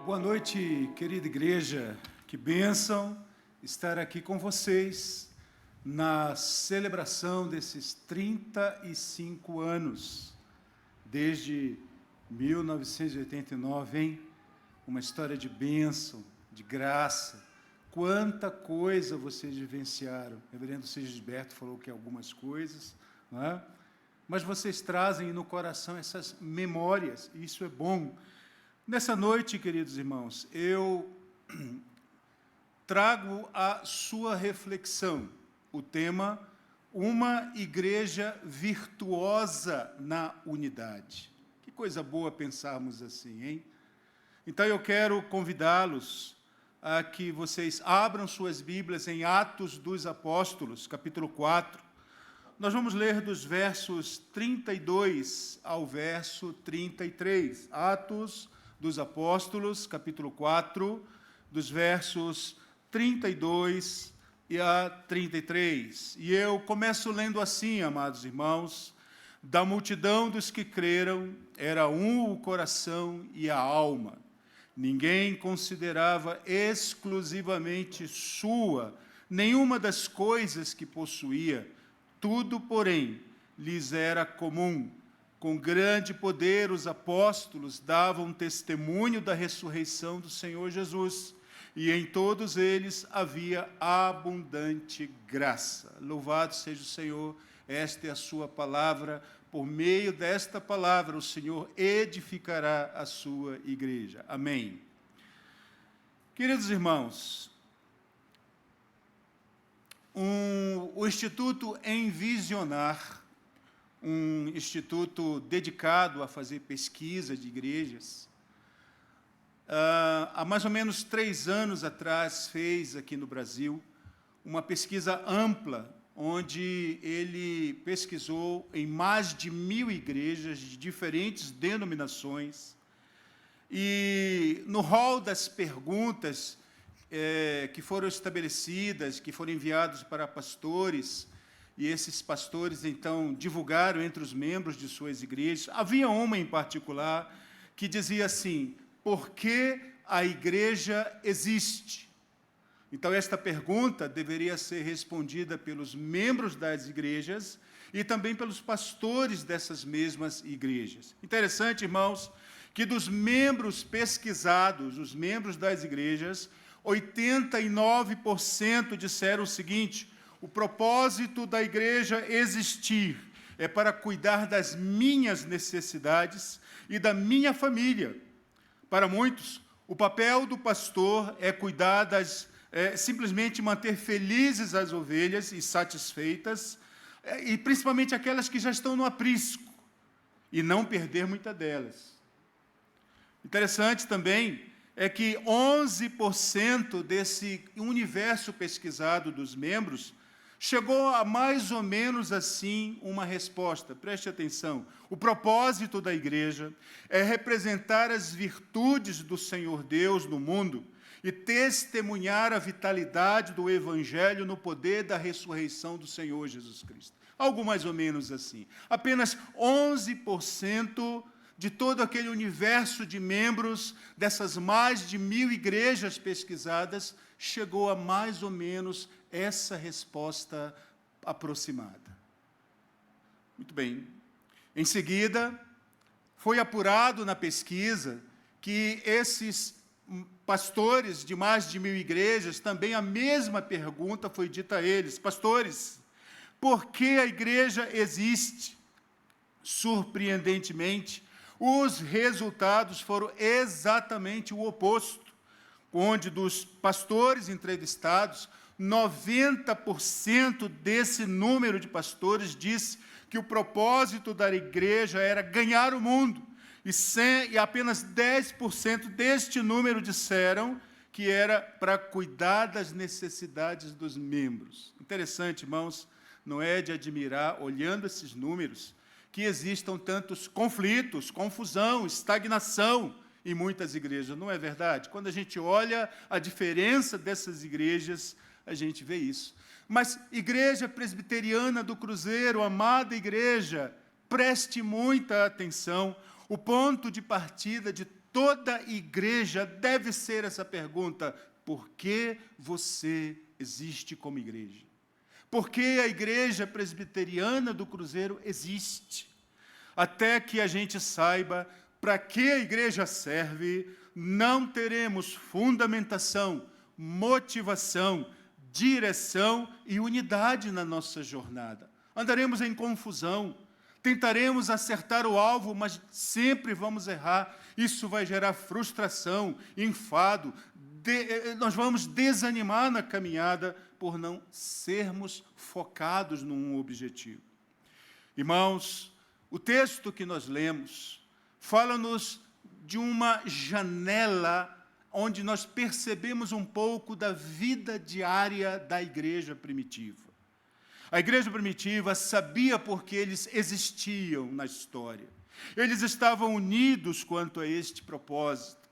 Boa noite, querida igreja. Que bênção estar aqui com vocês na celebração desses 35 anos, desde 1989, hein? Uma história de bênção, de graça. Quanta coisa vocês vivenciaram. O reverendo Sigisberto falou que algumas coisas, não é? Mas vocês trazem no coração essas memórias, e isso é bom. Nessa noite, queridos irmãos, eu trago a sua reflexão, o tema, uma igreja virtuosa na unidade. Que coisa boa pensarmos assim, hein? Então, eu quero convidá-los a que vocês abram suas Bíblias em Atos dos Apóstolos, capítulo 4. Nós vamos ler dos versos 32 ao verso 33. Atos dos Apóstolos, capítulo 4, dos versos 32 a 33. E eu começo lendo assim, amados irmãos: da multidão dos que creram, era um o coração e a alma. Ninguém considerava exclusivamente sua nenhuma das coisas que possuía. Tudo, porém, lhes era comum. Com grande poder, os apóstolos davam testemunho da ressurreição do Senhor Jesus, e em todos eles havia abundante graça. Louvado seja o Senhor, esta é a sua palavra. Por meio desta palavra, o Senhor edificará a sua igreja. Amém. Queridos irmãos, o Instituto Envisionar, um instituto dedicado a fazer pesquisa de igrejas, há mais ou menos 3 anos atrás, fez aqui no Brasil uma pesquisa ampla, onde ele pesquisou em mais de 1.000 igrejas de diferentes denominações, e no rol das perguntas que foram estabelecidas, que foram enviados para pastores, e esses pastores, então, divulgaram entre os membros de suas igrejas. Havia uma em particular que dizia assim: por que a igreja existe? Então, esta pergunta deveria ser respondida pelos membros das igrejas e também pelos pastores dessas mesmas igrejas. Interessante, irmãos, que dos membros pesquisados, os membros das igrejas, 89% disseram o seguinte: o propósito da igreja existir é para cuidar das minhas necessidades e da minha família. Para muitos, o papel do pastor é cuidar simplesmente manter felizes as ovelhas e satisfeitas, e principalmente aquelas que já estão no aprisco, e não perder muitas delas. Interessante também é que 11% desse universo pesquisado dos membros chegou a mais ou menos assim uma resposta. Preste atenção. O propósito da igreja é representar as virtudes do Senhor Deus no mundo e testemunhar a vitalidade do Evangelho no poder da ressurreição do Senhor Jesus Cristo. Algo mais ou menos assim. Apenas 11% de todo aquele universo de membros dessas mais de 1.000 igrejas pesquisadas chegou a mais ou menos essa resposta aproximada. Muito bem. Em seguida, foi apurado na pesquisa que esses pastores de mais de 1.000 igrejas, também a mesma pergunta foi dita a eles: pastores, por que a igreja existe? Surpreendentemente, os resultados foram exatamente o oposto, onde dos pastores entrevistados, 90% desse número de pastores disse que o propósito da igreja era ganhar o mundo, e apenas 10% deste número disseram que era para cuidar das necessidades dos membros. Interessante, irmãos, não é de admirar, olhando esses números, que existam tantos conflitos, confusão, estagnação em muitas igrejas. Não é verdade? Quando a gente olha a diferença dessas igrejas, a gente vê isso. Mas Igreja Presbiteriana do Cruzeiro, amada igreja, preste muita atenção. O ponto de partida de toda igreja deve ser essa pergunta: por que você existe como igreja? Por que a Igreja Presbiteriana do Cruzeiro existe? Até que a gente saiba para que a igreja serve, não teremos fundamentação, motivação, direção e unidade na nossa jornada. Andaremos em confusão, tentaremos acertar o alvo, mas sempre vamos errar. Isso vai gerar frustração, enfado, nós vamos desanimar na caminhada por não sermos focados num objetivo. Irmãos, o texto que nós lemos fala-nos de uma janela onde nós percebemos um pouco da vida diária da igreja primitiva. A igreja primitiva sabia porque eles existiam na história. Eles estavam unidos quanto a este propósito.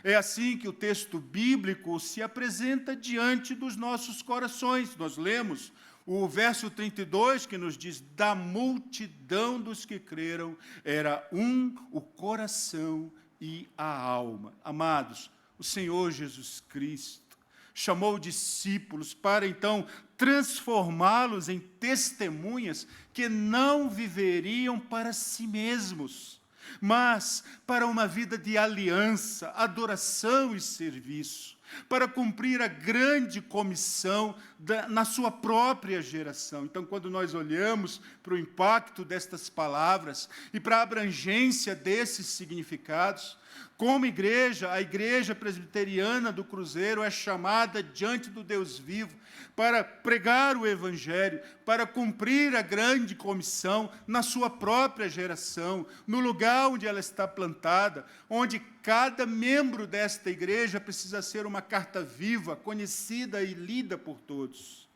É assim que o texto bíblico se apresenta diante dos nossos corações. Nós lemos o verso 32, que nos diz: da multidão dos que creram, era um o coração e a alma. Amados, o Senhor Jesus Cristo chamou discípulos para, então, transformá-los em testemunhas que não viveriam para si mesmos, mas para uma vida de aliança, adoração e serviço, para cumprir a grande comissão na sua própria geração. Então, quando nós olhamos para o impacto destas palavras e para a abrangência desses significados, como igreja, a Igreja Presbiteriana do Cruzeiro é chamada diante do Deus vivo para pregar o Evangelho, para cumprir a grande comissão na sua própria geração, no lugar onde ela está plantada, onde cada membro desta igreja precisa ser uma carta viva, conhecida e lida por todos.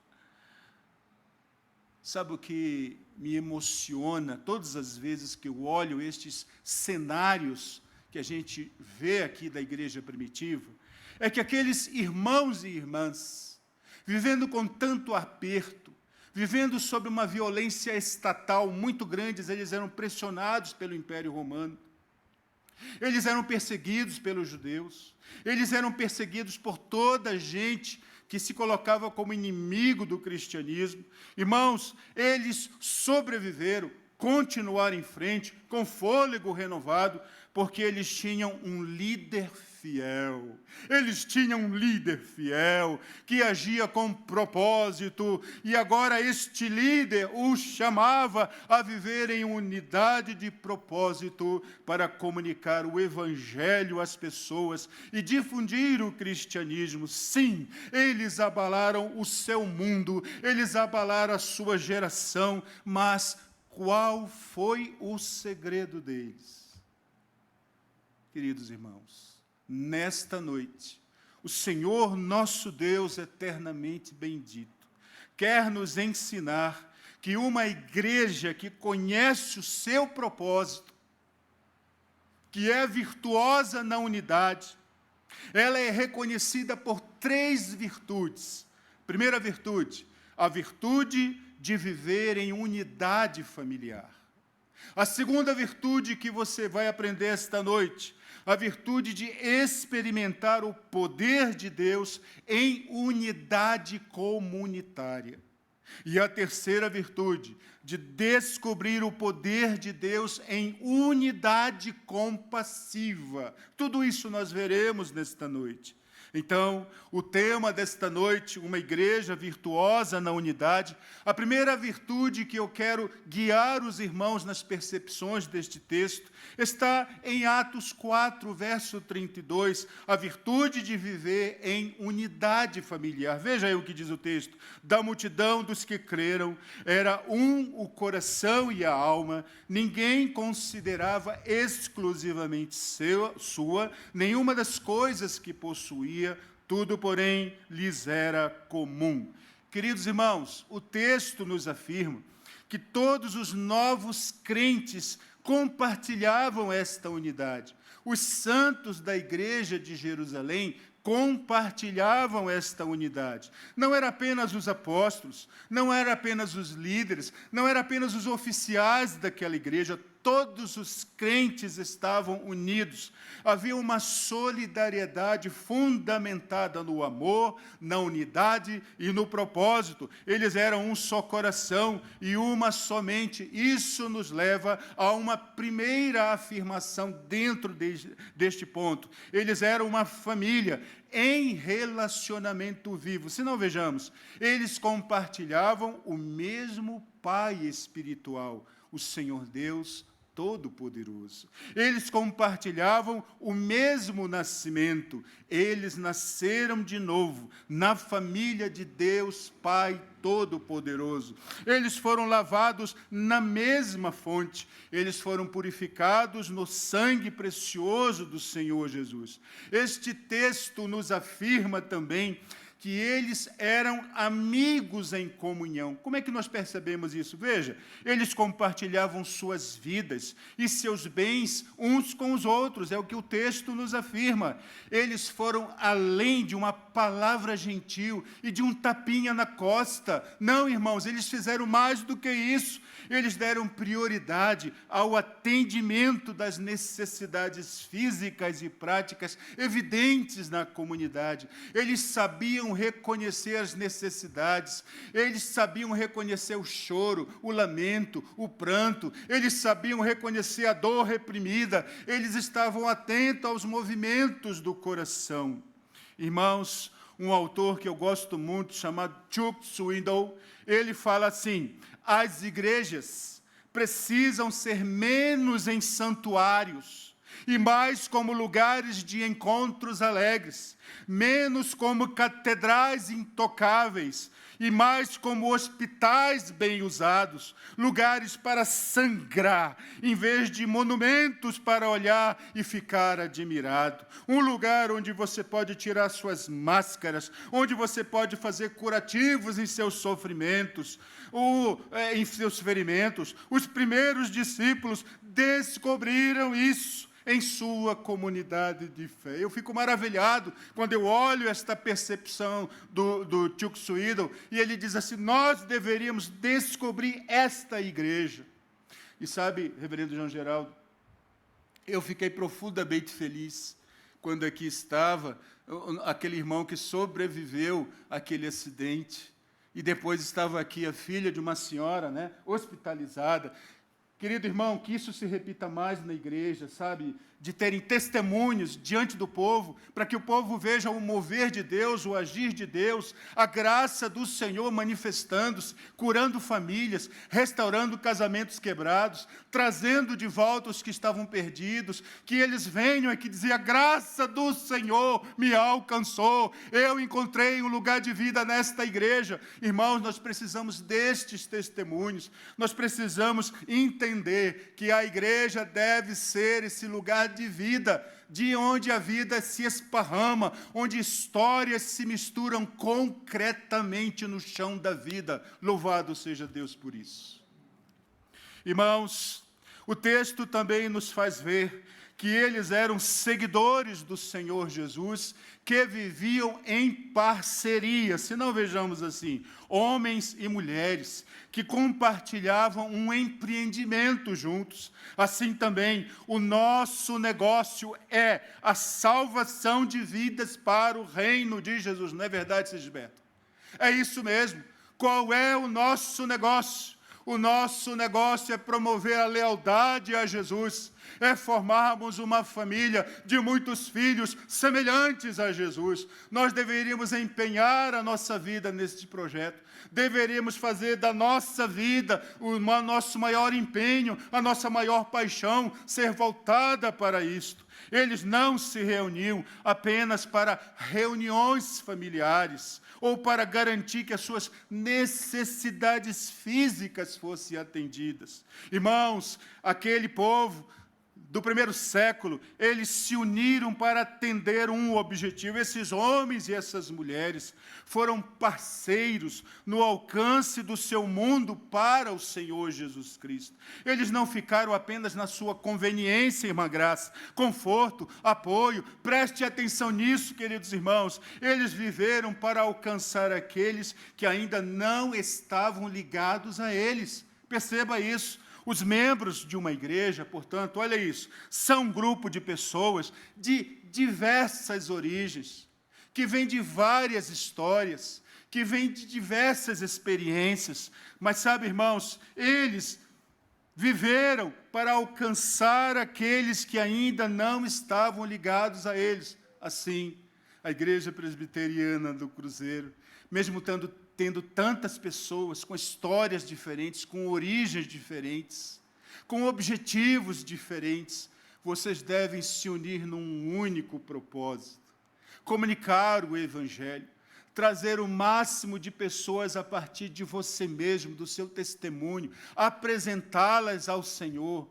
Sabe o que me emociona todas as vezes que eu olho estes cenários que a gente vê aqui da igreja primitiva? É que aqueles irmãos e irmãs, vivendo com tanto aperto, vivendo sob uma violência estatal muito grande, eles eram pressionados pelo Império Romano, eles eram perseguidos pelos judeus, eles eram perseguidos por toda a gente que se colocava como inimigo do cristianismo. Irmãos, eles sobreviveram, continuaram em frente, com fôlego renovado, porque eles tinham um líder fiel. Eles tinham um líder fiel, que agia com propósito, e agora este líder os chamava a viver em unidade de propósito para comunicar o Evangelho às pessoas e difundir o cristianismo. Sim, eles abalaram o seu mundo, eles abalaram a sua geração, mas qual foi o segredo deles? Queridos irmãos, nesta noite, o Senhor nosso Deus eternamente bendito quer nos ensinar que uma igreja que conhece o seu propósito, que é virtuosa na unidade, ela é reconhecida por 3 virtudes. Primeira virtude, a virtude de viver em unidade familiar. A segunda virtude que você vai aprender esta noite, a virtude de experimentar o poder de Deus em unidade comunitária. E a terceira virtude, de descobrir o poder de Deus em unidade compassiva. Tudo isso nós veremos nesta noite. Então, o tema desta noite, uma igreja virtuosa na unidade. A primeira virtude que eu quero guiar os irmãos nas percepções deste texto está em Atos 4, verso 32, a virtude de viver em unidade familiar. Veja aí o que diz o texto: da multidão dos que creram, era um o coração e a alma, ninguém considerava exclusivamente sua nenhuma das coisas que possuía, tudo, porém, lhes era comum. Queridos irmãos, o texto nos afirma que todos os novos crentes compartilhavam esta unidade. Os santos da igreja de Jerusalém compartilhavam esta unidade. Não era apenas os apóstolos, não era apenas os líderes, não era apenas os oficiais daquela igreja. Todos os crentes estavam unidos. Havia uma solidariedade fundamentada no amor, na unidade e no propósito. Eles eram um só coração e uma só mente. Isso nos leva a uma primeira afirmação dentro deste ponto. Eles eram uma família em relacionamento vivo. Se não, vejamos, eles compartilhavam o mesmo Pai espiritual, o Senhor Deus Todo-Poderoso. Eles compartilhavam o mesmo nascimento. Eles nasceram de novo na família de Deus Pai Todo-Poderoso. Eles foram lavados na mesma fonte. Eles foram purificados no sangue precioso do Senhor Jesus. Este texto nos afirma também que eles eram amigos em comunhão. Como é que nós percebemos isso? Veja, eles compartilhavam suas vidas e seus bens uns com os outros, é o que o texto nos afirma. Eles foram além de uma palavra gentil e de um tapinha na costa. Não, irmãos, eles fizeram mais do que isso. Eles deram prioridade ao atendimento das necessidades físicas e práticas evidentes na comunidade. Eles sabiam reconhecer as necessidades, eles sabiam reconhecer o choro, o lamento, o pranto, eles sabiam reconhecer a dor reprimida, eles estavam atentos aos movimentos do coração. Irmãos, um autor que eu gosto muito, chamado Chuck Swindoll, ele fala assim: as igrejas precisam ser menos em santuários e mais como lugares de encontros alegres, menos como catedrais intocáveis e mais como hospitais bem usados, lugares para sangrar, em vez de monumentos para olhar e ficar admirado. Um lugar onde você pode tirar suas máscaras, onde você pode fazer curativos em seus sofrimentos, em seus ferimentos. Os primeiros discípulos descobriram isso em sua comunidade de fé. Eu fico maravilhado quando eu olho esta percepção do Chuck Swindoll, e ele diz assim: nós deveríamos descobrir esta igreja. E sabe, reverendo João Geraldo, eu fiquei profundamente feliz quando aqui estava aquele irmão que sobreviveu àquele acidente, e depois estava aqui a filha de uma senhora, né, hospitalizada. Querido irmão, que isso se repita mais na igreja, sabe? De terem testemunhos diante do povo, para que o povo veja o mover de Deus, o agir de Deus, a graça do Senhor manifestando-se, curando famílias, restaurando casamentos quebrados, trazendo de volta os que estavam perdidos, que eles venham aqui dizer: a graça do Senhor me alcançou, eu encontrei um lugar de vida nesta igreja. Irmãos, nós precisamos destes testemunhos, nós precisamos entender que a igreja deve ser esse lugar de vida, de onde a vida se esparrama, onde histórias se misturam concretamente no chão da vida. Louvado seja Deus por isso. Irmãos, o texto também nos faz ver que eles eram seguidores do Senhor Jesus, que viviam em parceria, se não vejamos assim, homens e mulheres que compartilhavam um empreendimento juntos. Assim também, o nosso negócio é a salvação de vidas para o reino de Jesus. Não é verdade, Sigisberto? É isso mesmo. Qual é o nosso negócio? O nosso negócio é promover a lealdade a Jesus, é formarmos uma família de muitos filhos semelhantes a Jesus. Nós deveríamos empenhar a nossa vida neste projeto, deveríamos fazer da nossa vida o nosso maior empenho, a nossa maior paixão, ser voltada para isto. Eles não se reuniam apenas para reuniões familiares, ou para garantir que as suas necessidades físicas fossem atendidas. Irmãos, aquele povo do primeiro século, eles se uniram para atender um objetivo. Esses homens e essas mulheres foram parceiros no alcance do seu mundo para o Senhor Jesus Cristo. Eles não ficaram apenas na sua conveniência, irmã Graça, conforto, apoio. Preste atenção nisso, queridos irmãos. Eles viveram para alcançar aqueles que ainda não estavam ligados a eles. Perceba isso. Os membros de uma igreja, portanto, olha isso, são um grupo de pessoas de diversas origens, que vêm de várias histórias, que vêm de diversas experiências, mas sabe, irmãos, eles viveram para alcançar aqueles que ainda não estavam ligados a eles. Assim, a Igreja Presbiteriana do Cruzeiro, mesmo tendo tantas pessoas com histórias diferentes, com origens diferentes, com objetivos diferentes, vocês devem se unir num único propósito: comunicar o Evangelho, trazer o máximo de pessoas a partir de você mesmo, do seu testemunho, apresentá-las ao Senhor.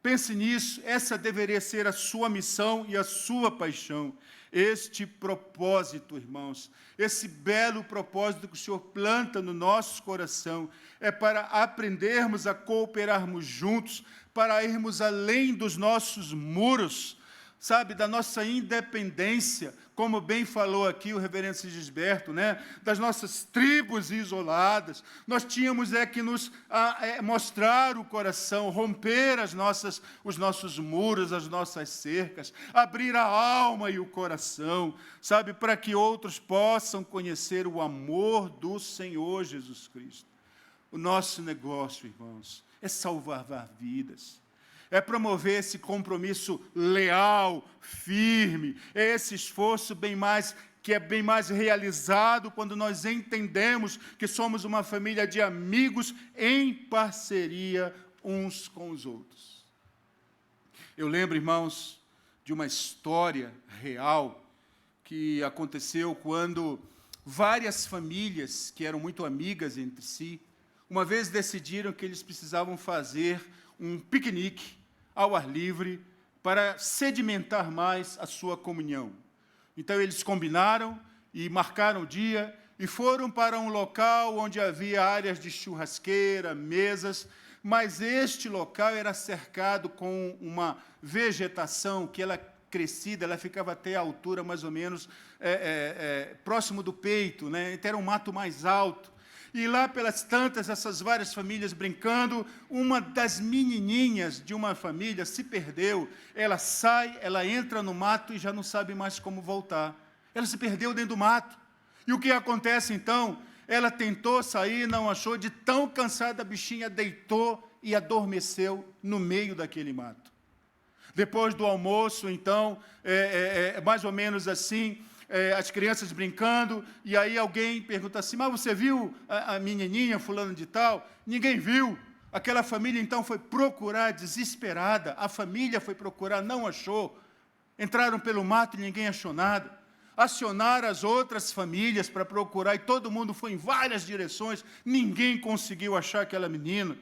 Pense nisso, essa deveria ser a sua missão e a sua paixão. Este propósito, irmãos, esse belo propósito que o Senhor planta no nosso coração, é para aprendermos a cooperarmos juntos, para irmos além dos nossos muros, sabe, da nossa independência, como bem falou aqui o reverendo Sigisberto, né? Das nossas tribos isoladas. Nós tínhamos que nos mostrar o coração, romper os nossos muros, as nossas cercas, abrir a alma e o coração, sabe, para que outros possam conhecer o amor do Senhor Jesus Cristo. O nosso negócio, irmãos, é salvar vidas. É promover esse compromisso leal, firme, é esse esforço que é bem mais realizado quando nós entendemos que somos uma família de amigos em parceria uns com os outros. Eu lembro, irmãos, de uma história real que aconteceu quando várias famílias que eram muito amigas entre si, uma vez decidiram que eles precisavam fazer um piquenique ao ar livre, para sedimentar mais a sua comunhão. Então, eles combinaram e marcaram o dia e foram para um local onde havia áreas de churrasqueira, mesas, mas este local era cercado com uma vegetação que ela crescida, ela ficava até a altura mais ou menos próximo do peito, né? Então, era um mato mais alto. E lá pelas tantas, essas várias famílias brincando, uma das menininhas de uma família se perdeu. Ela sai, ela entra no mato e já não sabe mais como voltar. Ela se perdeu dentro do mato. E o que acontece então? Ela tentou sair, não achou, de tão cansada a bichinha deitou e adormeceu no meio daquele mato. Depois do almoço, então, mais ou menos assim, as crianças brincando, e aí alguém pergunta assim, mas você viu a menininha fulano de tal? Ninguém viu. Aquela família, então, foi procurar desesperada, a família foi procurar, não achou. Entraram pelo mato e ninguém achou nada. Acionaram as outras famílias para procurar, e todo mundo foi em várias direções, ninguém conseguiu achar aquela menina,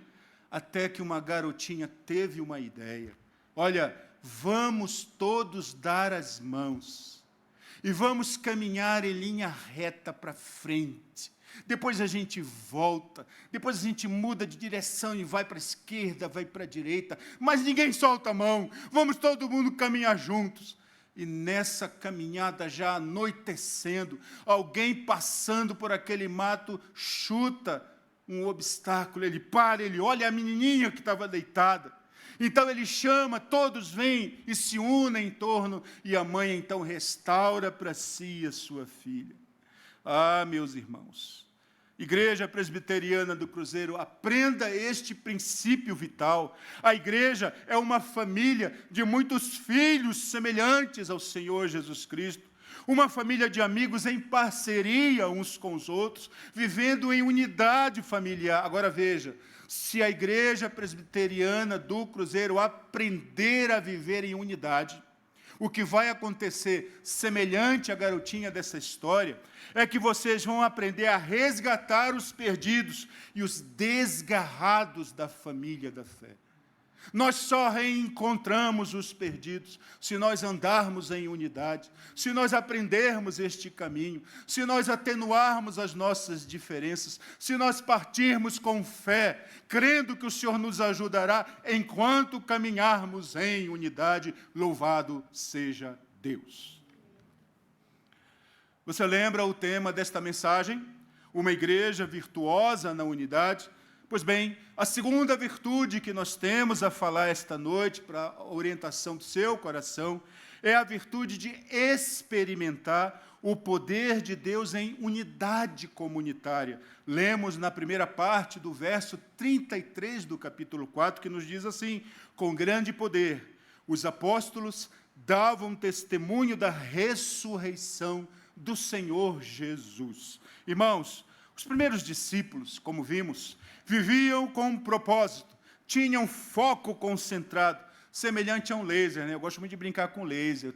até que uma garotinha teve uma ideia. Olha, vamos todos dar as mãos e vamos caminhar em linha reta para frente. Depois a gente volta, depois a gente muda de direção e vai para a esquerda, vai para a direita, mas ninguém solta a mão, vamos todo mundo caminhar juntos. E nessa caminhada, já anoitecendo, alguém passando por aquele mato chuta um obstáculo, ele para, ele olha a menininha que estava deitada. Então ele chama, todos vêm e se unem em torno, e a mãe então restaura para si a sua filha. Ah, meus irmãos, Igreja Presbiteriana do Cruzeiro, aprenda este princípio vital. A igreja é uma família de muitos filhos semelhantes ao Senhor Jesus Cristo. Uma família de amigos em parceria uns com os outros, vivendo em unidade familiar. Agora veja, se a Igreja Presbiteriana do Cruzeiro aprender a viver em unidade, o que vai acontecer, semelhante à garotinha dessa história, é que vocês vão aprender a resgatar os perdidos e os desgarrados da família da fé. Nós só reencontramos os perdidos se nós andarmos em unidade, se nós aprendermos este caminho, se nós atenuarmos as nossas diferenças, se nós partirmos com fé, crendo que o Senhor nos ajudará enquanto caminharmos em unidade. Louvado seja Deus. Você lembra o tema desta mensagem? Uma igreja virtuosa na unidade? Pois bem, a segunda virtude que nós temos a falar esta noite, para a orientação do seu coração, é a virtude de experimentar o poder de Deus em unidade comunitária. Lemos na primeira parte do verso 33 do capítulo 4, que nos diz assim: com grande poder, os apóstolos davam testemunho da ressurreição do Senhor Jesus. Irmãos, os primeiros discípulos, como vimos, viviam com um propósito, tinham foco concentrado, semelhante a um laser, né? Eu gosto muito de brincar com laser.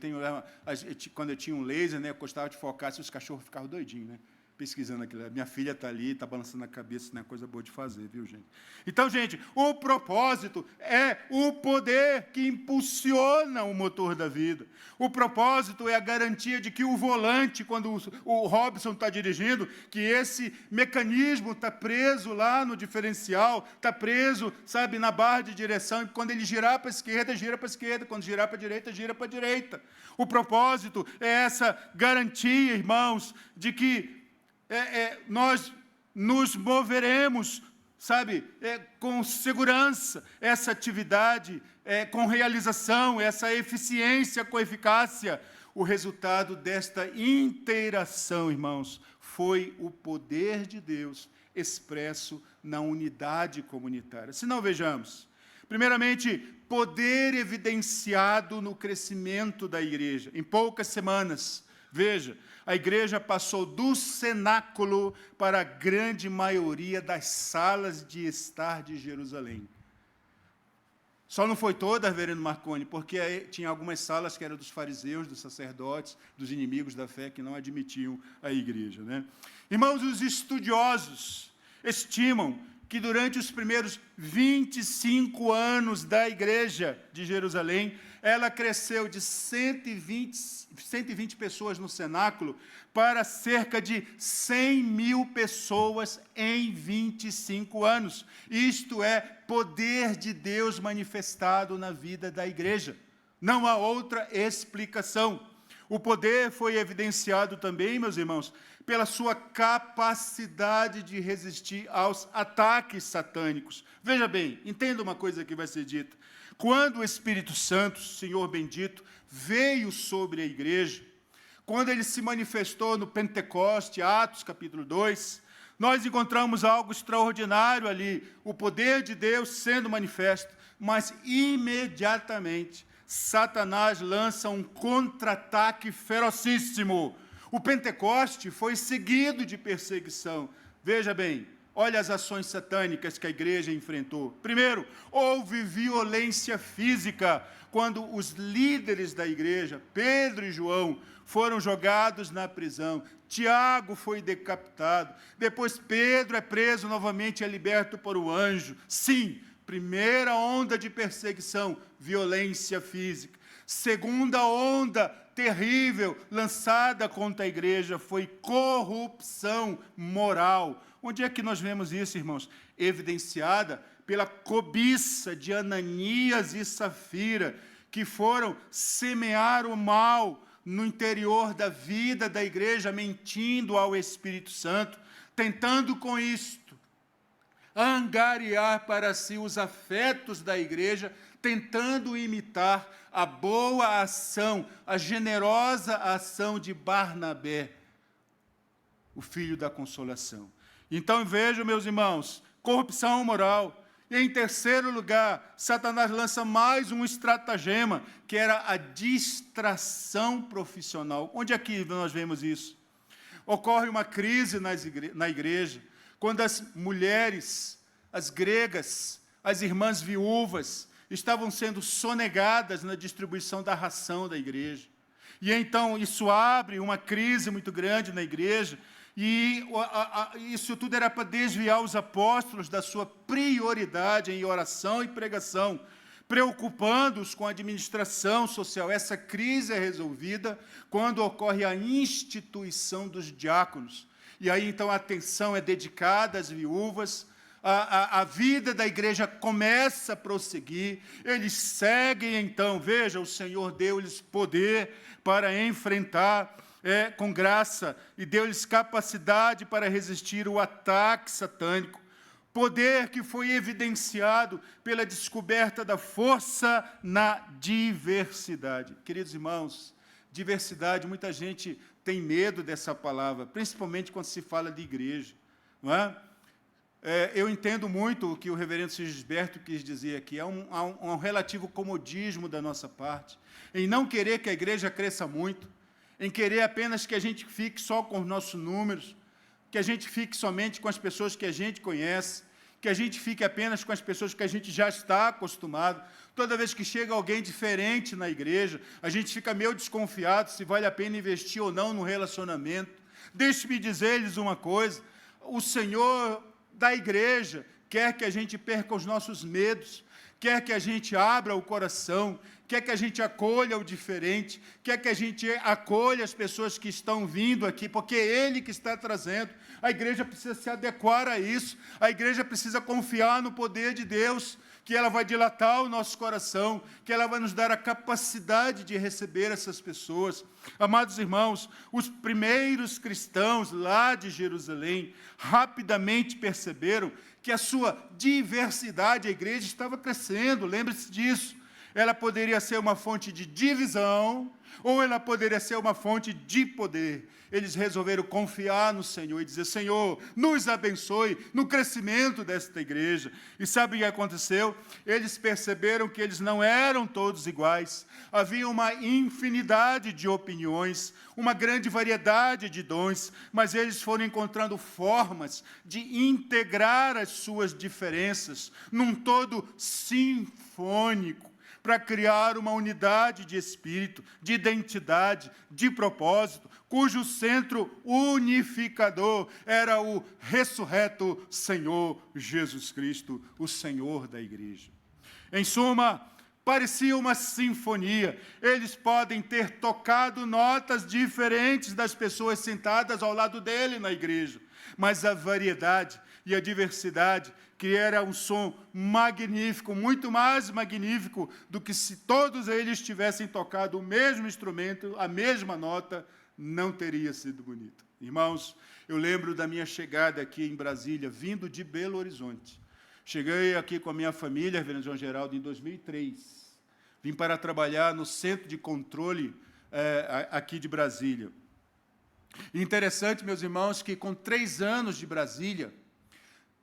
Quando eu tinha um laser, né, eu gostava de focar, se os cachorros ficavam doidinhos, né? Pesquisando aquilo. Minha filha está ali, está balançando a cabeça, isso não é coisa boa de fazer, viu, gente? Então, gente, o propósito é o poder que impulsiona o motor da vida. O propósito é a garantia de que o volante, quando o Robson está dirigindo, que esse mecanismo está preso lá no diferencial, está preso, sabe, na barra de direção, e quando ele girar para a esquerda, gira para a esquerda, quando girar para a direita, gira para a direita. O propósito é essa garantia, irmãos, de que nós nos moveremos, sabe, com segurança, essa atividade, com realização, essa eficiência com eficácia. O resultado desta interação, irmãos, foi o poder de Deus expresso na unidade comunitária. Se não, vejamos. Primeiramente, poder evidenciado no crescimento da igreja. Em poucas semanas, veja, a igreja passou do cenáculo para a grande maioria das salas de estar de Jerusalém. Só não foi toda, reverendo Marconi, porque tinha algumas salas que eram dos fariseus, dos sacerdotes, dos inimigos da fé, que não admitiam a igreja, né? Irmãos, os estudiosos estimam que durante os primeiros 25 anos da igreja de Jerusalém, ela cresceu de 120 pessoas no cenáculo para cerca de 100 mil pessoas em 25 anos. Isto é poder de Deus manifestado na vida da igreja. Não há outra explicação. O poder foi evidenciado também, meus irmãos, pela sua capacidade de resistir aos ataques satânicos. Veja bem, entenda uma coisa que vai ser dita. Quando o Espírito Santo, Senhor bendito, veio sobre a igreja, quando ele se manifestou no Pentecoste, Atos capítulo 2, nós encontramos algo extraordinário ali, o poder de Deus sendo manifesto, mas imediatamente Satanás lança um contra-ataque ferocíssimo. O Pentecoste foi seguido de perseguição. Veja bem, olha as ações satânicas que a igreja enfrentou. Primeiro, houve violência física, quando os líderes da igreja, Pedro e João, foram jogados na prisão. Tiago foi decapitado. Depois Pedro é preso novamente e é liberto por um anjo. Sim, primeira onda de perseguição, violência física. Segunda onda terrível lançada contra a igreja foi corrupção moral. Onde é que nós vemos isso, irmãos? Evidenciada pela cobiça de Ananias e Safira, que foram semear o mal no interior da vida da igreja, mentindo ao Espírito Santo, tentando com isto angariar para si os afetos da igreja, tentando imitar a boa ação, a generosa ação de Barnabé, o filho da consolação. Então, vejam, meus irmãos, corrupção moral. E, em terceiro lugar, Satanás lança mais um estratagema, que era a distração profissional. Onde é que nós vemos isso? Ocorre uma crise na igreja, quando as mulheres, as gregas, as irmãs viúvas, estavam sendo sonegadas na distribuição da ração da igreja. E então isso abre uma crise muito grande na igreja, e isso tudo era para desviar os apóstolos da sua prioridade em oração e pregação, preocupando-os com a administração social. Essa crise é resolvida quando ocorre a instituição dos diáconos. E aí, então, a atenção é dedicada às viúvas, a vida da igreja começa a prosseguir, eles seguem, então, veja, o Senhor deu-lhes poder para enfrentar com graça, e deu-lhes capacidade para resistir o ataque satânico. Poder que foi evidenciado pela descoberta da força na diversidade. Queridos irmãos, diversidade, muita gente tem medo dessa palavra, principalmente quando se fala de igreja, não é? Eu entendo muito o que o reverendo Sigisberto quis dizer aqui, há um relativo comodismo da nossa parte, em não querer que a igreja cresça muito, em querer apenas que a gente fique só com os nossos números, que a gente fique somente com as pessoas que a gente conhece, que a gente fique apenas com as pessoas que a gente já está acostumado. Toda vez que chega alguém diferente na igreja, a gente fica meio desconfiado se vale a pena investir ou não no relacionamento. Deixe-me dizer-lhes uma coisa, o Senhor da igreja quer que a gente perca os nossos medos, quer que a gente abra o coração, quer que a gente acolha o diferente, quer que a gente acolha as pessoas que estão vindo aqui, porque é Ele que está trazendo. A igreja precisa se adequar a isso, a igreja precisa confiar no poder de Deus, que ela vai dilatar o nosso coração, que ela vai nos dar a capacidade de receber essas pessoas. Amados irmãos, os primeiros cristãos lá de Jerusalém rapidamente perceberam que a sua diversidade, a igreja estava crescendo, lembre-se disso. Ela poderia ser uma fonte de divisão, ou ela poderia ser uma fonte de poder. Eles resolveram confiar no Senhor e dizer, Senhor, nos abençoe no crescimento desta igreja. E sabe o que aconteceu? Eles perceberam que eles não eram todos iguais. Havia uma infinidade de opiniões, uma grande variedade de dons, mas eles foram encontrando formas de integrar as suas diferenças num todo sinfônico, para criar uma unidade de espírito, de identidade, de propósito, cujo centro unificador era o ressurreto Senhor Jesus Cristo, o Senhor da igreja. Em suma, parecia uma sinfonia. Eles podem ter tocado notas diferentes das pessoas sentadas ao lado dele na igreja, mas a variedade e a diversidade que era um som magnífico, muito mais magnífico do que se todos eles tivessem tocado o mesmo instrumento, a mesma nota, não teria sido bonito. Irmãos, eu lembro da minha chegada aqui em Brasília, vindo de Belo Horizonte. Cheguei aqui com a minha família, reverendo João Geraldo, em 2003. Vim para trabalhar no centro de controle aqui de Brasília. Interessante, meus irmãos, que com 3 anos de Brasília,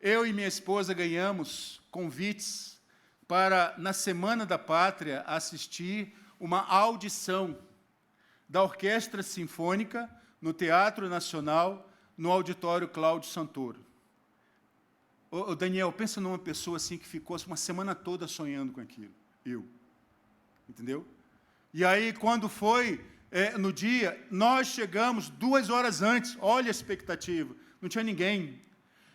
eu e minha esposa ganhamos convites para, na Semana da Pátria, assistir uma audição da Orquestra Sinfônica no Teatro Nacional, no Auditório Cláudio Santoro. Ô Daniel, pensa numa pessoa assim que ficou uma semana toda sonhando com aquilo. Eu. Entendeu? E aí, quando foi no dia, nós chegamos 2 horas antes. Olha a expectativa. Não tinha ninguém.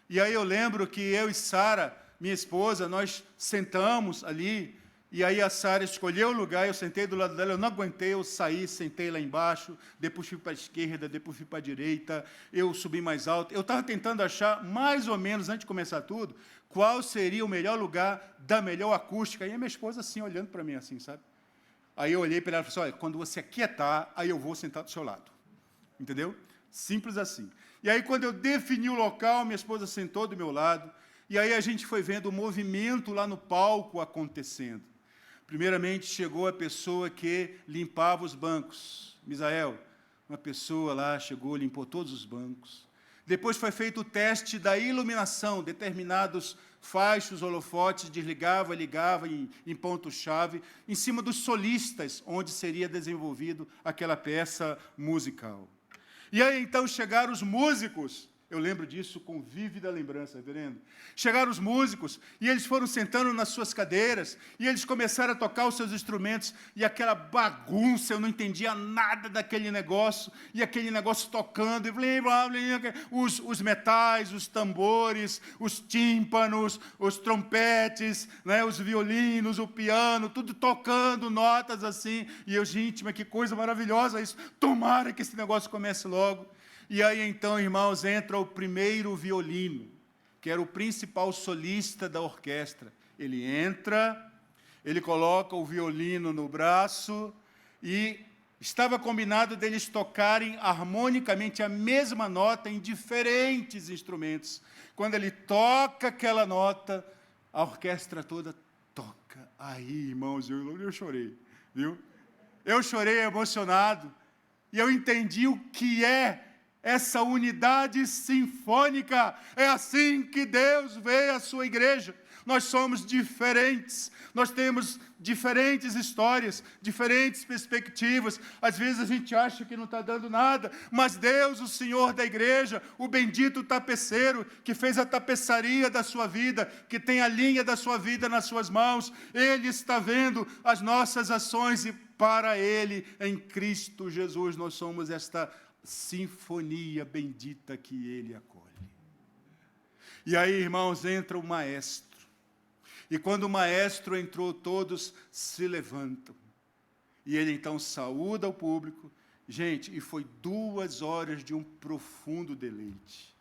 E aí eu lembro que eu e Sara, minha esposa, nós sentamos ali, e aí a Sara escolheu o lugar, eu sentei do lado dela, eu não aguentei, eu saí, sentei lá embaixo, depois fui para a esquerda, depois fui para a direita, eu subi mais alto. Eu estava tentando achar, mais ou menos, antes de começar tudo, qual seria o melhor lugar da melhor acústica. E a minha esposa assim, olhando para mim assim, sabe? Aí eu olhei para ela e falei assim, olha, quando você aquietar, aí eu vou sentar do seu lado. Entendeu? Simples assim. E aí, quando eu defini o local, minha esposa sentou do meu lado, e aí a gente foi vendo o movimento lá no palco acontecendo. Primeiramente, chegou a pessoa que limpava os bancos. Misael, uma pessoa lá chegou, limpou todos os bancos. Depois foi feito o teste da iluminação, determinados faixos, holofotes, desligava, ligava em ponto-chave, em cima dos solistas, onde seria desenvolvido aquela peça musical. E aí, então, chegaram os músicos. Eu lembro disso com vívida lembrança, reverendo. Chegaram os músicos, e eles foram sentando nas suas cadeiras, e eles começaram a tocar os seus instrumentos, e aquela bagunça, eu não entendia nada daquele negócio, e aquele negócio tocando, e os metais, os tambores, os tímpanos, os trompetes, né, os violinos, o piano, tudo tocando notas assim, e eu, gente, mas que coisa maravilhosa isso, tomara que esse negócio comece logo. E aí, então, irmãos, entra o primeiro violino, que era o principal solista da orquestra. Ele entra, ele coloca o violino no braço e estava combinado deles tocarem harmonicamente a mesma nota em diferentes instrumentos. Quando ele toca aquela nota, a orquestra toda toca. Aí, irmãos, eu chorei, viu? Eu chorei emocionado, e eu entendi o que é essa unidade sinfônica. É assim que Deus vê a sua igreja. Nós somos diferentes, nós temos diferentes histórias, diferentes perspectivas. Às vezes a gente acha que não está dando nada, mas Deus, o Senhor da igreja, o bendito tapeceiro, que fez a tapeçaria da sua vida, que tem a linha da sua vida nas suas mãos, Ele está vendo as nossas ações, e para Ele, em Cristo Jesus, nós somos esta sinfonia bendita que Ele acolhe. E aí, irmãos, entra o maestro. E quando o maestro entrou, todos se levantam. E ele então saúda o público. Gente, e foi 2 horas de um profundo deleite.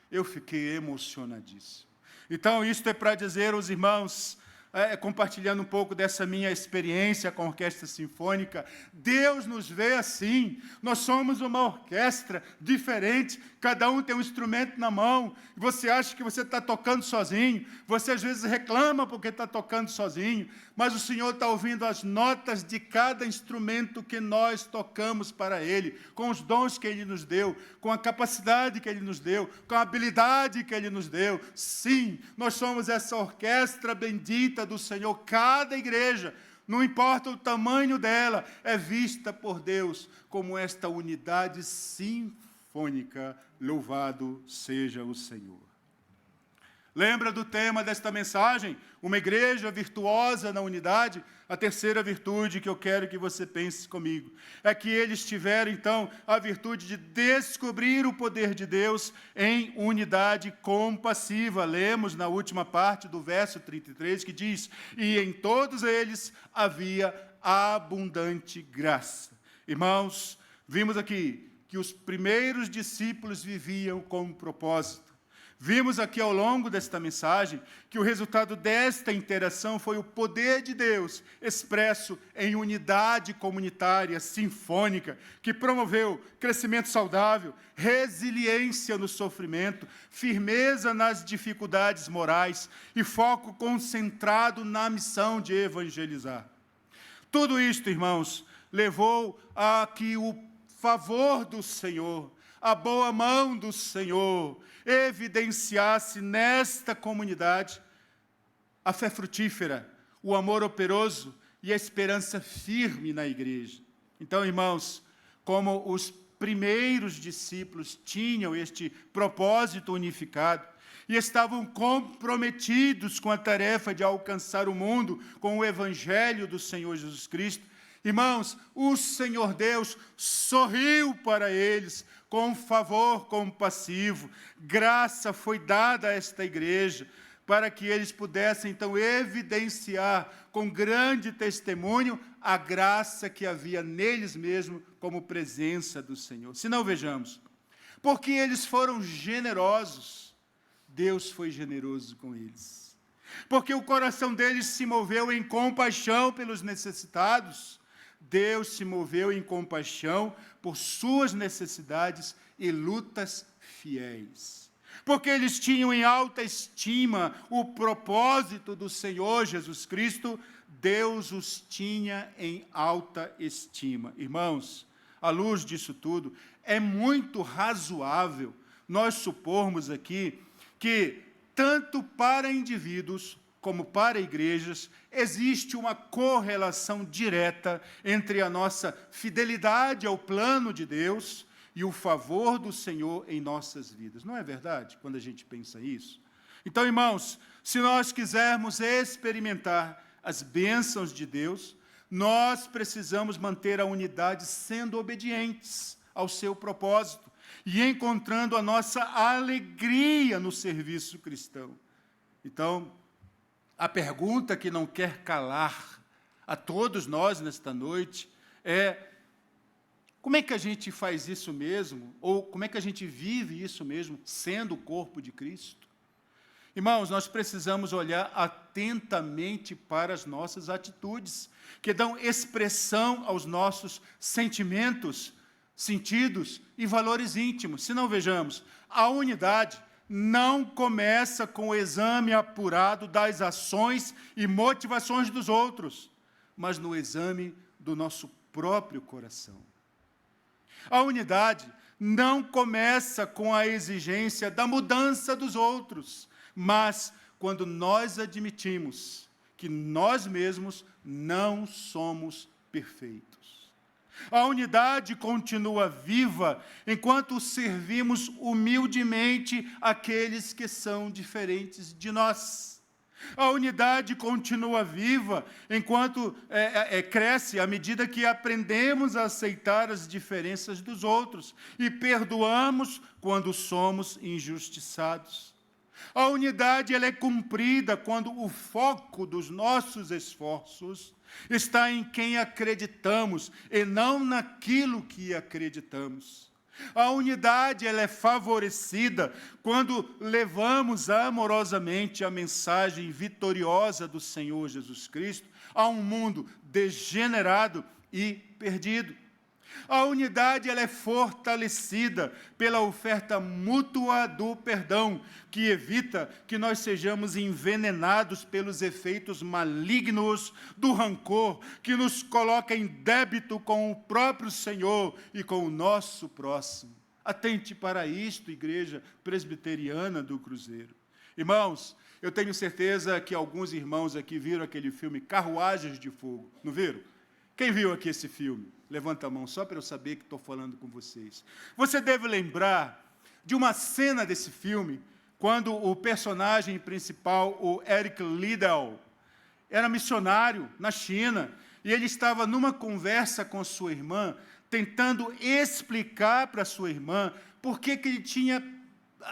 Eu fiquei emocionadíssimo. Então, isto é para dizer aos irmãos, compartilhando um pouco dessa minha experiência com a orquestra sinfônica, Deus nos vê assim. Nós somos uma orquestra diferente, cada um tem um instrumento na mão. Você acha que você está tocando sozinho, você às vezes reclama porque está tocando sozinho, mas o Senhor está ouvindo as notas de cada instrumento que nós tocamos para Ele, com os dons que Ele nos deu, com a capacidade que Ele nos deu, com a habilidade que Ele nos deu. Sim, nós somos essa orquestra bendita do Senhor. Cada igreja, não importa o tamanho dela, é vista por Deus como esta unidade sinfônica. Louvado seja o Senhor. Lembra do tema desta mensagem? Uma igreja virtuosa na unidade? A terceira virtude que eu quero que você pense comigo é que eles tiveram, então, a virtude de descobrir o poder de Deus em unidade compassiva. Lemos na última parte do verso 33 que diz: e em todos eles havia abundante graça. Irmãos, vimos aqui que os primeiros discípulos viviam com um propósito. Vimos aqui ao longo desta mensagem que o resultado desta interação foi o poder de Deus expresso em unidade comunitária, sinfônica, que promoveu crescimento saudável, resiliência no sofrimento, firmeza nas dificuldades morais e foco concentrado na missão de evangelizar. Tudo isto, irmãos, levou a que o favor do Senhor, a boa mão do Senhor, evidenciasse nesta comunidade a fé frutífera, o amor operoso e a esperança firme na igreja. Então, irmãos, como os primeiros discípulos tinham este propósito unificado e estavam comprometidos com a tarefa de alcançar o mundo com o evangelho do Senhor Jesus Cristo, irmãos, o Senhor Deus sorriu para eles com favor compassivo. Graça foi dada a esta igreja para que eles pudessem, então, evidenciar com grande testemunho a graça que havia neles mesmos como presença do Senhor. Se não, vejamos, porque eles foram generosos, Deus foi generoso com eles. Porque o coração deles se moveu em compaixão pelos necessitados, Deus se moveu em compaixão por suas necessidades e lutas fiéis. Porque eles tinham em alta estima o propósito do Senhor Jesus Cristo, Deus os tinha em alta estima. Irmãos, à luz disso tudo, é muito razoável nós supormos aqui que, tanto para indivíduos como para igrejas, existe uma correlação direta entre a nossa fidelidade ao plano de Deus e o favor do Senhor em nossas vidas. Não é verdade, quando a gente pensa isso? Então, irmãos, se nós quisermos experimentar as bênçãos de Deus, nós precisamos manter a unidade sendo obedientes ao seu propósito e encontrando a nossa alegria no serviço cristão. Então, a pergunta que não quer calar a todos nós nesta noite é: como é que a gente faz isso mesmo? Ou como é que a gente vive isso mesmo, sendo o corpo de Cristo? Irmãos, nós precisamos olhar atentamente para as nossas atitudes, que dão expressão aos nossos sentimentos, sentidos e valores íntimos. Se não, vejamos, a unidade não começa com o exame apurado das ações e motivações dos outros, mas no exame do nosso próprio coração. A unidade não começa com a exigência da mudança dos outros, mas quando nós admitimos que nós mesmos não somos perfeitos. A unidade continua viva enquanto servimos humildemente aqueles que são diferentes de nós. A unidade continua viva enquanto cresce à medida que aprendemos a aceitar as diferenças dos outros e perdoamos quando somos injustiçados. A unidade ela é cumprida quando o foco dos nossos esforços está em quem acreditamos e não naquilo que acreditamos. A unidade ela é favorecida quando levamos amorosamente a mensagem vitoriosa do Senhor Jesus Cristo a um mundo degenerado e perdido. A unidade ela é fortalecida pela oferta mútua do perdão, que evita que nós sejamos envenenados pelos efeitos malignos do rancor, que nos coloca em débito com o próprio Senhor e com o nosso próximo. Atente para isto, Igreja Presbiteriana do Cruzeiro. Irmãos, eu tenho certeza que alguns irmãos aqui viram aquele filme Carruagens de Fogo, não viram? Quem viu aqui esse filme? Levanta a mão, só para eu saber que estou falando com vocês. Você deve lembrar de uma cena desse filme, quando o personagem principal, o Eric Liddell, era missionário na China, e ele estava numa conversa com sua irmã, tentando explicar para sua irmã por que ele tinha,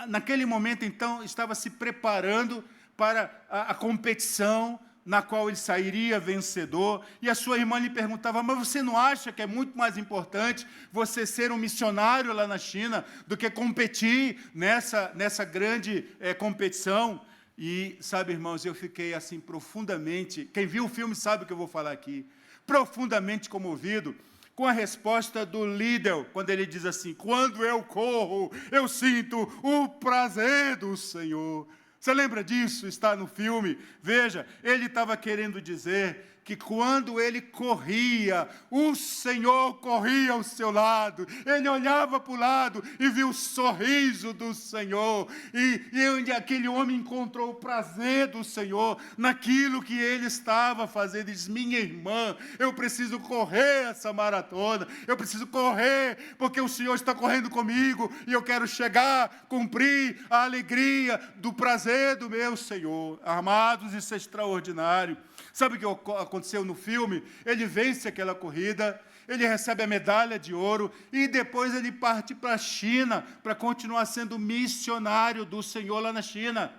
naquele momento, então, estava se preparando para a competição na qual ele sairia vencedor, e a sua irmã lhe perguntava, mas você não acha que é muito mais importante você ser um missionário lá na China do que competir nessa grande competição? E, sabe, irmãos, eu fiquei assim profundamente, quem viu o filme sabe o que eu vou falar aqui, profundamente comovido com a resposta do líder, quando ele diz assim, quando eu corro, eu sinto o prazer do Senhor. Você lembra disso? Está no filme. Veja, ele estava querendo dizer que quando ele corria, o Senhor corria ao seu lado. Ele olhava para o lado e viu o sorriso do Senhor. E aquele homem encontrou o prazer do Senhor naquilo que ele estava fazendo. Ele diz, minha irmã, eu preciso correr essa maratona. Eu preciso correr porque o Senhor está correndo comigo. E eu quero chegar, cumprir a alegria do prazer do meu Senhor. Amados, isso é extraordinário. Sabe o que aconteceu no filme? Ele vence aquela corrida, ele recebe a medalha de ouro e depois ele parte para a China para continuar sendo missionário do Senhor lá na China.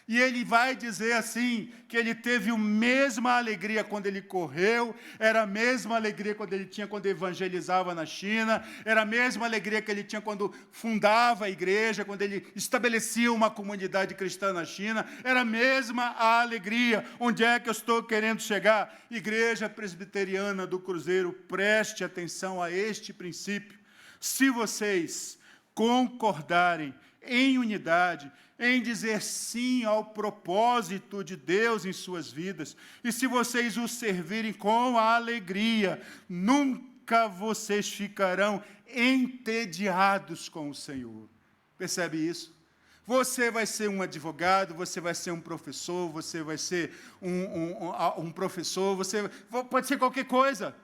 E ele vai dizer assim, que ele teve a mesma alegria quando ele correu, era a mesma alegria quando evangelizava na China, era a mesma alegria que ele tinha quando fundava a igreja, quando ele estabelecia uma comunidade cristã na China, era a mesma alegria. Onde é que eu estou querendo chegar? Igreja Presbiteriana do Cruzeiro, preste atenção a este princípio. Se vocês concordarem em unidade, em dizer sim ao propósito de Deus em suas vidas, e se vocês o servirem com alegria, nunca vocês ficarão entediados com o Senhor. Percebe isso? Você vai ser um advogado, você vai ser um professor, você vai ser um professor, você pode ser qualquer coisa.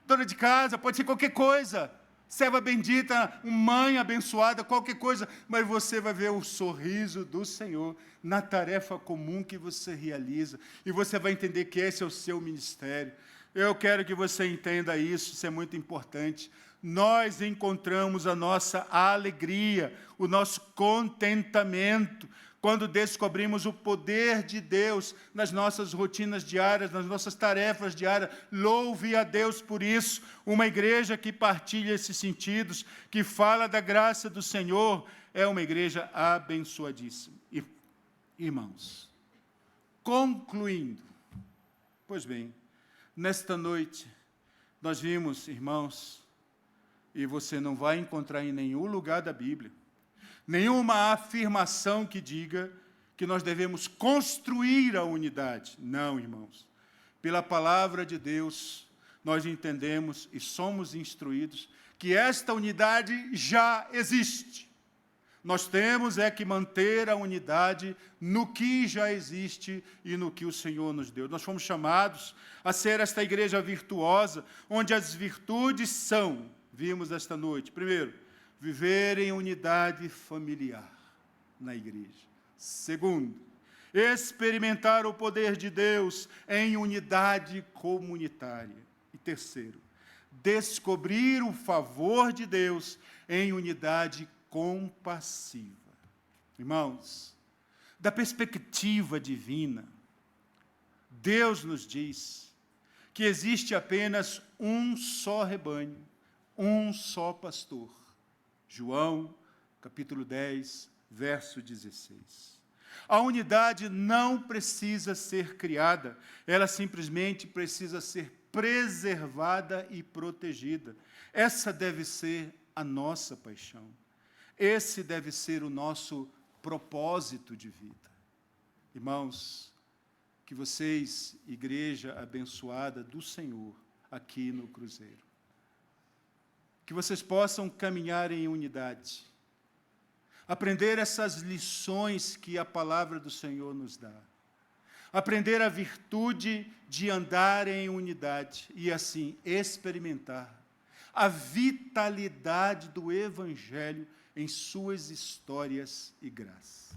Dona de casa, pode ser qualquer coisa. Serva bendita, mãe abençoada, qualquer coisa, mas você vai ver o sorriso do Senhor na tarefa comum que você realiza, e você vai entender que esse é o seu ministério. Eu quero que você entenda isso é muito importante. Nós encontramos a nossa alegria, o nosso contentamento, quando descobrimos o poder de Deus nas nossas rotinas diárias, nas nossas tarefas diárias. Louve a Deus por isso. Uma igreja que partilha esses sentidos, que fala da graça do Senhor, é uma igreja abençoadíssima. Irmãos, concluindo, pois bem, nesta noite, nós vimos, irmãos, e você não vai encontrar em nenhum lugar da Bíblia, nenhuma afirmação que diga que nós devemos construir a unidade. Não, irmãos. Pela palavra de Deus, nós entendemos e somos instruídos que esta unidade já existe. Nós temos que manter a unidade no que já existe e no que o Senhor nos deu. Nós fomos chamados a ser esta igreja virtuosa, onde as virtudes são, vimos esta noite, primeiro, viver em unidade familiar na igreja. Segundo, experimentar o poder de Deus em unidade comunitária. E terceiro, descobrir o favor de Deus em unidade compassiva. Irmãos, da perspectiva divina, Deus nos diz que existe apenas um só rebanho, um só pastor. João, capítulo 10, verso 16. A unidade não precisa ser criada, ela simplesmente precisa ser preservada e protegida. Essa deve ser a nossa paixão. Esse deve ser o nosso propósito de vida. Irmãos, que vocês, igreja abençoada do Senhor, aqui no Cruzeiro, que vocês possam caminhar em unidade, aprender essas lições que a palavra do Senhor nos dá, aprender a virtude de andar em unidade e, assim, experimentar a vitalidade do Evangelho em suas histórias e graças.